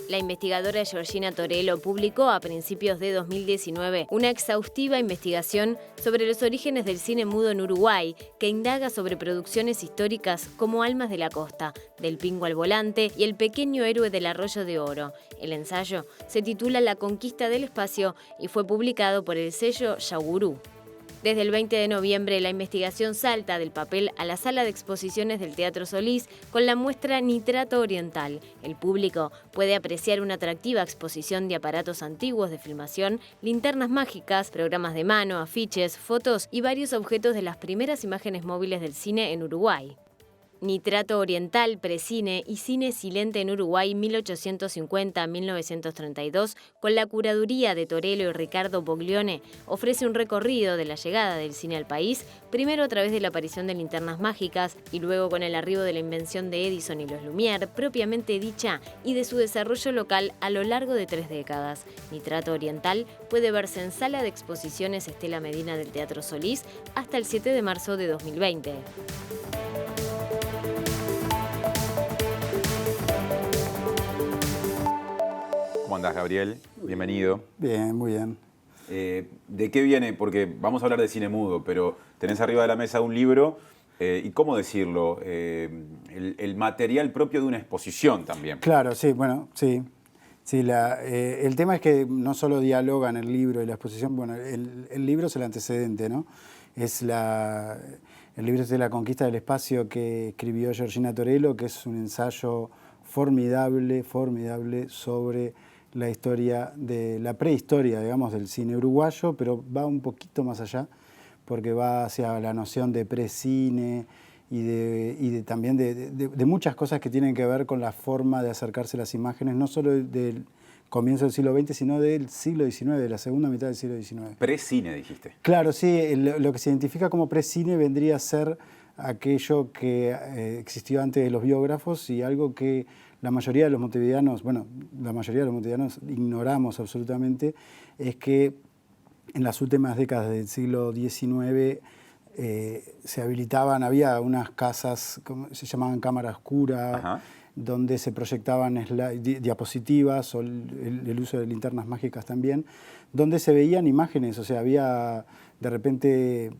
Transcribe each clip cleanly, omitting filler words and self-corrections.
La investigadora Georgina Torello publicó a principios de 2019 una exhaustiva investigación sobre los orígenes del cine mudo en Uruguay, que indaga sobre producciones históricas como Almas de la Costa, Del Pingo al Volante y El pequeño héroe del Arroyo de Oro. El ensayo se titula La conquista del espacio y fue publicado por el sello Yaugurú. Desde el 20 de noviembre, la investigación salta del papel a la sala de exposiciones del Teatro Solís con la muestra Nitrato Oriental. El público puede apreciar una atractiva exposición de aparatos antiguos de filmación, linternas mágicas, programas de mano, afiches, fotos y varios objetos de las primeras imágenes móviles del cine en Uruguay. Nitrato Oriental, Precine y Cine Silente en Uruguay 1850-1932, con la curaduría de Torello y Ricardo Boglione, ofrece un recorrido de la llegada del cine al país, primero a través de la aparición de linternas mágicas y luego con el arribo de la invención de Edison y los Lumière, propiamente dicha, y de su desarrollo local a lo largo de 3 décadas. Nitrato Oriental puede verse en Sala de Exposiciones Estela Medina del Teatro Solís hasta el 7 de marzo de 2020. ¿Cómo andás, Gabriel? Bienvenido. Bien, muy bien. ¿De qué viene? Porque vamos a hablar de cine mudo, pero tenés arriba de la mesa un libro, y ¿cómo decirlo? El material propio de una exposición también. Claro, sí, bueno, sí. Sí, el tema es que no solo dialogan el libro y la exposición, bueno, el libro es el antecedente, ¿no? El libro es de La conquista del espacio que escribió Georgina Torello, que es un ensayo formidable sobre la historia de la prehistoria, digamos, del cine uruguayo, pero va un poquito más allá, porque va hacia la noción de precine y también de muchas cosas que tienen que ver con la forma de acercarse a las imágenes, no solo del comienzo del siglo XX, sino del siglo XIX, de la segunda mitad del siglo XIX. Precine, dijiste. Claro, sí, lo que se identifica como precine vendría a ser aquello que existió antes de los biógrafos y algo que la mayoría de los montevideanos, ignoramos absolutamente, es que en las últimas décadas del siglo XIX se habilitaban, había unas casas, se llamaban cámara oscura, Ajá, donde se proyectaban diapositivas o el uso de linternas mágicas también, donde se veían imágenes, o sea, de repente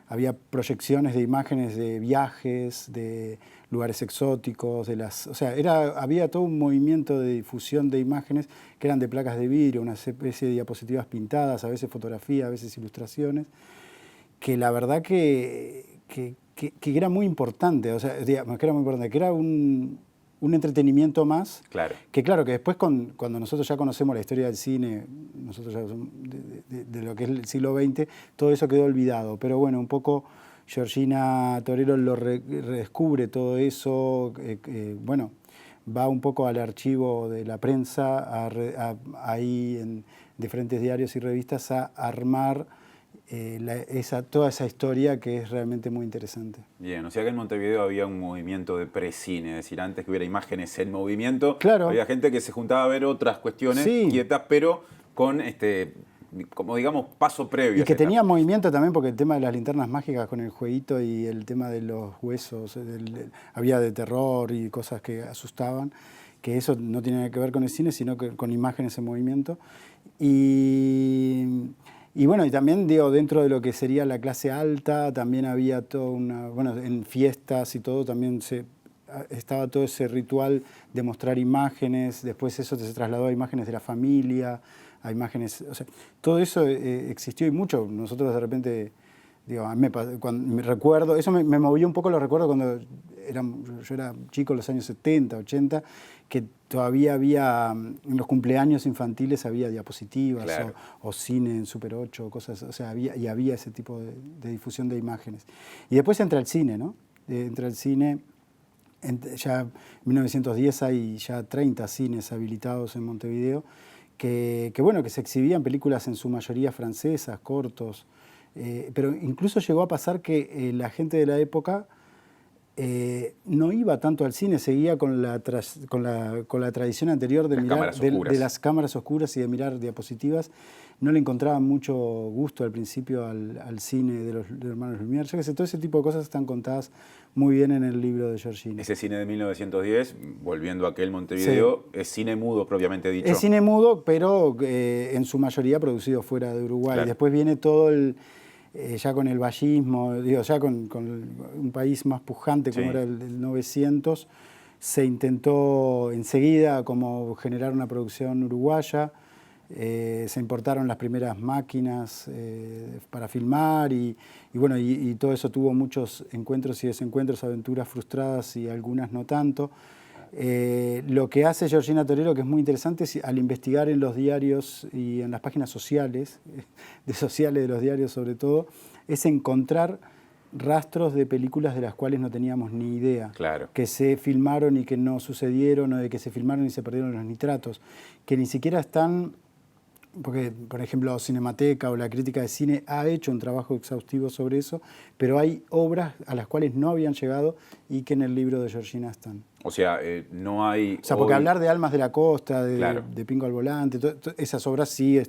había proyecciones de imágenes de viajes, de lugares exóticos, había todo un movimiento de difusión de imágenes que eran de placas de vidrio, una especie de diapositivas pintadas, a veces fotografía, a veces ilustraciones, que la verdad que era muy importante, o sea, digamos, que era muy importante, que era un entretenimiento más, claro. Que después cuando nosotros ya conocemos la historia del cine, nosotros ya de lo que es el siglo XX, todo eso quedó olvidado. Pero bueno, un poco Georgina Torello lo redescubre todo eso, bueno, va un poco al archivo de la prensa, ahí en diferentes diarios y revistas a armar toda esa historia que es realmente muy interesante. Bien, o sea que en Montevideo había un movimiento de precine, es decir, antes que hubiera imágenes en movimiento, claro, había gente que se juntaba a ver otras cuestiones quietas, pero con como digamos, paso previo. Y que tenía movimiento también, porque el tema de las linternas mágicas con el jueguito y el tema de los huesos, había de terror y cosas que asustaban, que eso no tiene nada que ver con el cine, sino que con imágenes en movimiento. Y bueno, y también digo, dentro de lo que sería la clase alta, también había en fiestas y todo, también estaba todo ese ritual de mostrar imágenes, después eso se trasladó a imágenes de la familia, a imágenes, o sea, todo eso existió y mucho. Nosotros de repente, digo, a mí cuando me recuerdo, eso me movió un poco, lo recuerdo cuando yo era chico en los años 70, 80, que todavía había, en los cumpleaños infantiles había diapositivas, claro, o cine en Super 8, cosas, o sea, había ese tipo de difusión de imágenes. Y después entra el cine, ¿no? Entra el cine, ya en 1910 hay ya 30 cines habilitados en Montevideo, que se exhibían películas en su mayoría francesas, cortos, pero incluso llegó a pasar que la gente de la época no iba tanto al cine, seguía con la tradición anterior de las cámaras oscuras y de mirar diapositivas. No le encontraban mucho gusto al principio al cine de los hermanos Lumière. Yo qué sé, todo ese tipo de cosas están contadas muy bien en el libro de Giorgina. Ese cine de 1910, volviendo a aquel Montevideo, sí, es cine mudo propiamente dicho. Es cine mudo, pero en su mayoría producido fuera de Uruguay. Claro. Después viene todo ya con el vallismo, digo, ya con un país más pujante como era el 900, se intentó enseguida como generar una producción uruguaya. Se importaron las primeras máquinas para filmar y todo eso tuvo muchos encuentros y desencuentros, aventuras frustradas y algunas no tanto. Lo que hace Giorgina Torello, que es muy interesante, es al investigar en los diarios y en las páginas sociales de los diarios sobre todo, es encontrar rastros de películas de las cuales no teníamos ni idea, claro, que se filmaron y que no sucedieron, o de que se filmaron y se perdieron los nitratos, que ni siquiera están... Porque, por ejemplo, Cinemateca o la crítica de cine ha hecho un trabajo exhaustivo sobre eso, pero hay obras a las cuales no habían llegado y que en el libro de Giorgina están. O sea, no hay... O sea, porque hablar de Almas de la Costa, claro, de Pingo al Volante, esas obras sí,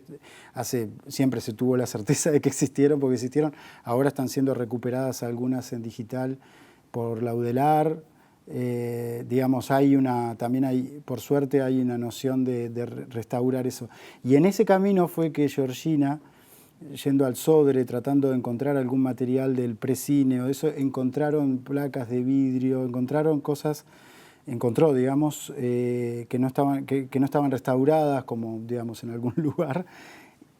siempre se tuvo la certeza de que existieron, porque existieron. Ahora están siendo recuperadas algunas en digital por Laudelar. Digamos, también hay, por suerte, hay una noción de restaurar eso. Y en ese camino fue que Giorgina, yendo al Sodre, tratando de encontrar algún material del precine o eso, encontraron placas de vidrio, encontró, digamos, que no estaban restauradas, como, digamos, en algún lugar.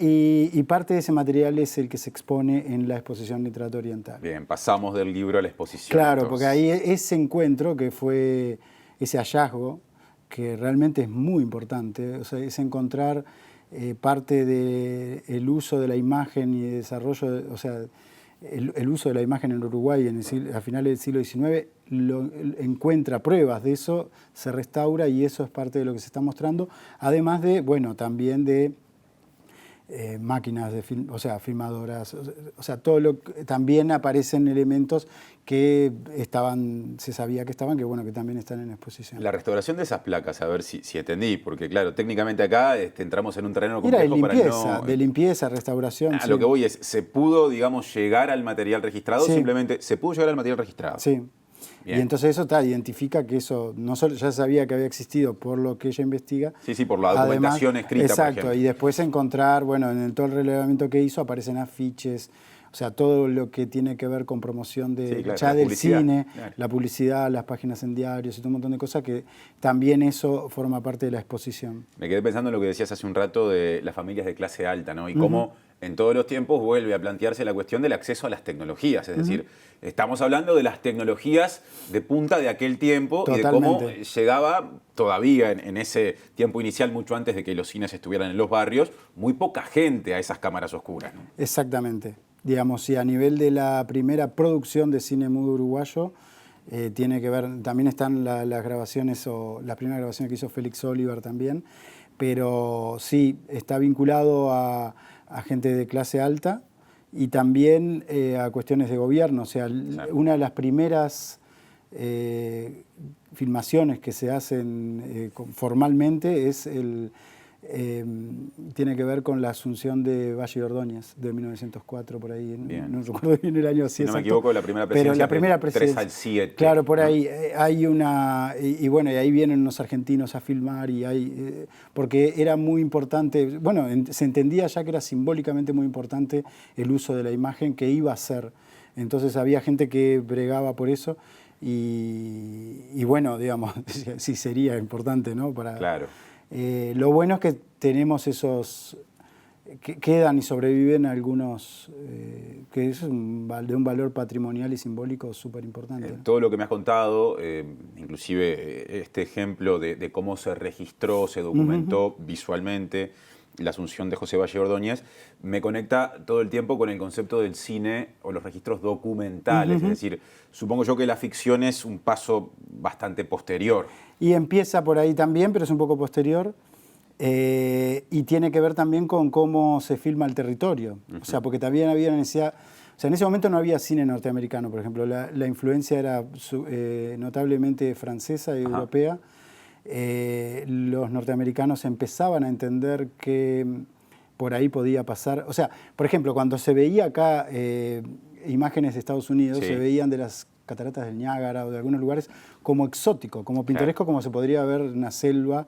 Y parte de ese material es el que se expone en la exposición Nitrato Oriental. Bien, pasamos del libro a la exposición. Claro, entonces. porque ahí ese encuentro, que fue ese hallazgo, que realmente es muy importante, o sea, es encontrar parte del uso de la imagen y desarrollo, o sea, el uso de la imagen en Uruguay a finales del siglo XIX, encuentra pruebas de eso, se restaura y eso es parte de lo que se está mostrando, además de, bueno, también de máquinas de film, o sea, filmadoras, o sea, también aparecen elementos que se sabía que estaban, que bueno, que también están en exposición. La restauración de esas placas, a ver si entendí, porque claro, técnicamente acá entramos en un terreno Era complejo de limpieza, restauración. Sí. Lo que voy es, ¿se pudo, digamos, llegar al material registrado? Sí. Simplemente, ¿se pudo llegar al material registrado? Sí. Bien. Y entonces eso identifica que eso no solo ya sabía que había existido por lo que ella investiga. Sí, por la documentación escrita, exacto, por ejemplo. Y después encontrar, bueno, en todo el relevamiento que hizo aparecen afiches, o sea, todo lo que tiene que ver con promoción del cine, claro, la publicidad, las páginas en diarios y todo un montón de cosas, que también eso forma parte de la exposición. Me quedé pensando en lo que decías hace un rato de las familias de clase alta, ¿no? Y cómo en todos los tiempos vuelve a plantearse la cuestión del acceso a las tecnologías. Es decir, estamos hablando de las tecnologías de punta de aquel tiempo. Totalmente. Y de cómo llegaba todavía en ese tiempo inicial, mucho antes de que los cines estuvieran en los barrios, muy poca gente a esas cámaras oscuras, ¿no? Exactamente. Digamos, sí, a nivel de la primera producción de cine mudo uruguayo, tiene que ver, también están las grabaciones, o las primeras grabaciones que hizo Félix Oliver también, pero sí, está vinculado a gente de clase alta y también a cuestiones de gobierno. O sea, claro, una de las primeras filmaciones que se hacen formalmente es tiene que ver con la asunción de Valle y Ordóñez de 1904, por ahí, no recuerdo bien el año así. Si no me equivoco, la primera presidencia, pero la primera presidencia 3 al 7. Claro, por ¿no? ahí hay una, y bueno, y ahí vienen unos argentinos a filmar, porque era muy importante, bueno, se entendía ya que era simbólicamente muy importante el uso de la imagen que iba a ser. Entonces había gente que bregaba por eso y bueno, digamos, sí sería importante, ¿no? Claro. Lo bueno es que tenemos esos, que quedan y sobreviven algunos, que es de un valor patrimonial y simbólico súper importante. Todo lo que me has contado, inclusive este ejemplo de cómo se registró, se documentó visualmente la asunción de José Valle Ordóñez, me conecta todo el tiempo con el concepto del cine o los registros documentales. Es decir, supongo yo que la ficción es un paso bastante posterior. Y empieza por ahí también, pero es un poco posterior. Y tiene que ver también con cómo se filma el territorio. O sea, porque también había necesidad... O sea, en ese momento no había cine norteamericano, por ejemplo. La influencia era notablemente francesa y europea. Los norteamericanos empezaban a entender que por ahí podía pasar... O sea, por ejemplo, cuando se veía acá imágenes de Estados Unidos, se veían de las cataratas del Niágara o de algunos lugares como exótico, como pintoresco, como se podría ver en una selva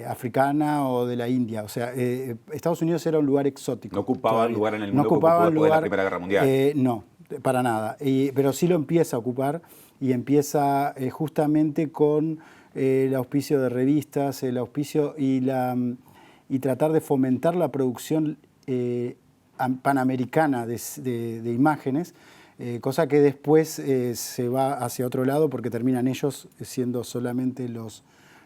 africana o de la India. O sea, Estados Unidos era un lugar exótico. No ocupaba el lugar en el mundo no que ocupó ocupaba después de la Primera Guerra Mundial. No, para nada. Pero sí lo empieza a ocupar y empieza justamente con el auspicio de revistas, el auspicio y tratar de fomentar la producción panamericana de imágenes, cosa que después se va hacia otro lado porque terminan ellos siendo solamente los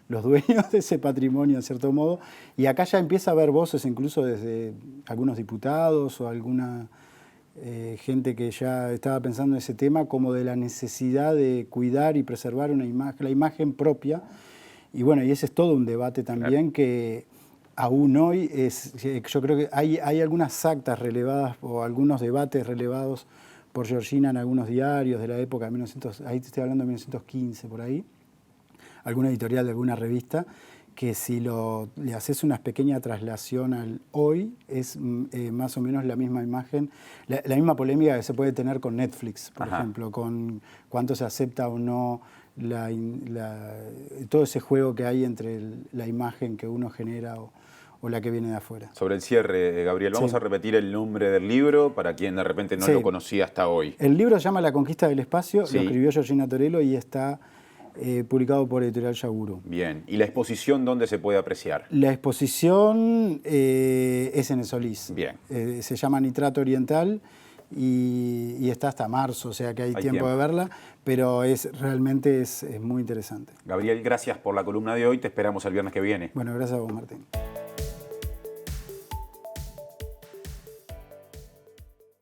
dueños de ese patrimonio, en cierto modo. Y acá ya empieza a haber voces, incluso desde algunos diputados o alguna gente que ya estaba pensando en ese tema, como de la necesidad de cuidar y preservar una imagen, la imagen propia. Y bueno, y ese es todo un debate también, claro, que aún hoy yo creo que hay algunas actas relevadas o algunos debates relevados por Georgina en algunos diarios de la época de 1900, ahí te estoy hablando de 1915, por ahí, alguna editorial de alguna revista, que si le haces una pequeña traslación al hoy, es más o menos la misma imagen, la misma polémica que se puede tener con Netflix, por ejemplo, con cuánto se acepta o no todo ese juego que hay entre la imagen que uno genera o la que viene de afuera. Sobre el cierre, Gabriel, vamos a repetir el nombre del libro para quien de repente no lo conocía hasta hoy. El libro se llama La conquista del espacio, lo escribió Georgina Torello y está publicado por Editorial Yaguro. Bien, ¿y la exposición dónde se puede apreciar? La exposición es en el Solís. Bien. Se llama Nitrato Oriental y está hasta marzo, o sea que hay tiempo de verla, pero realmente es muy interesante. Gabriel, gracias por la columna de hoy, te esperamos el viernes que viene. Bueno, gracias a vos, Martín.